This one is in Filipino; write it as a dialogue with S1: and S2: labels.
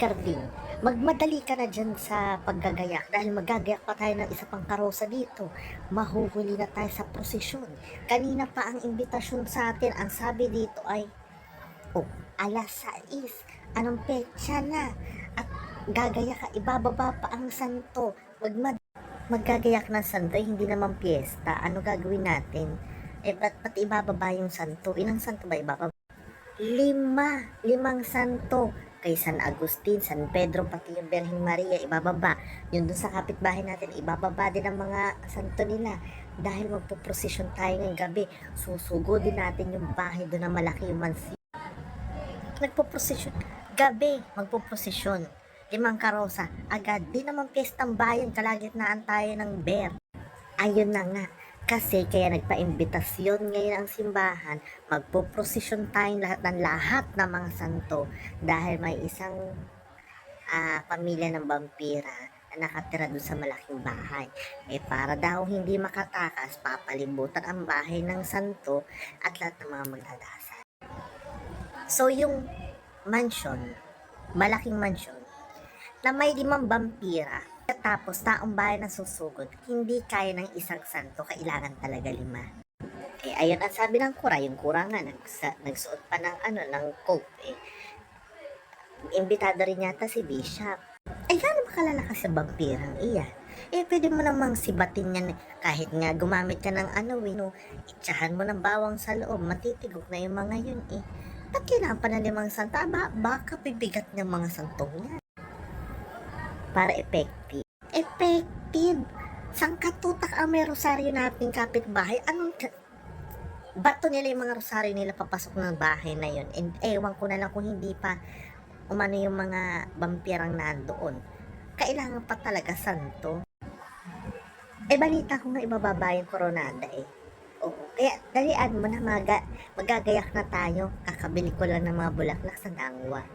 S1: Garding, magmadali ka na dyan sa paggagayak dahil maggagayak pa tayo ng isa pang karosa dito. Mahuhuli na tayo sa prosesyon. Kanina pa ang imbitasyon sa atin, ang sabi dito ay, oh, alas 6, anong petsa na? At gagayak ka, ibababa pa ang santo. Maggagayak ng santo, hindi naman piyesta. Ano gagawin natin? Ba't ibababa yung santo? Ilang santo ba ibababa? Limang santo. Kay San Agustin, San Pedro, pati yung Birhen Maria, ibababa. Yun dun sa kapitbahay natin, ibababa din ang mga santo nila. Dahil magpuprosesyon tayo ngayong gabi, susugudin natin yung bahay doon na malaki yung mansi. Nagpuprosesyon, gabi, magpuprosesyon. 5 karosa, agad. Di naman piyestang bayan, kalagitnaan tayo ng bear. Ayun na nga, kasi kaya nagpa-imbitasyon ngayon ang simbahan, magpoprosesyon tayong lahat ng mga santo dahil may isang pamilya ng vampira na nakatira doon sa malaking bahay. Para daw hindi makatakas, papalibutan ang bahay ng santo at lahat ng mga magdadasal. So yung mansion, malaking mansion, na may 5 vampira, tapos taong bayan na susugod, hindi kaya ng isang santo, kailangan talaga 5. Ayun ang sabi ng kura, yung kura nga, nagsuot pa ng ng coat. Imbitado rin yata si Bishop. Gano'n ba kalalakas sa vampirang iyan? Pwede mo namang sibatin yan, kahit nga gumamit ka ng itsahan mo ng bawang sa loob, matitigok na yung mga yun Ba't kailangan pa na 5 santo? Baka bibigat ng mga santong yan. Para effective. Effective! Sangkatutak ang may rosaryo nating kapitbahay. Bato nila yung mga rosaryo nila papasok ng bahay na yun. And ewan ko na lang kung hindi pa umano yung mga vampirang nandoon. Kailangan pa talaga santo. Balita ko nga ibababa yung koronada Oo. Kaya dalian mo na magagayak na tayo. Kakabili ko lang ng mga bulaklak sa Dangwa.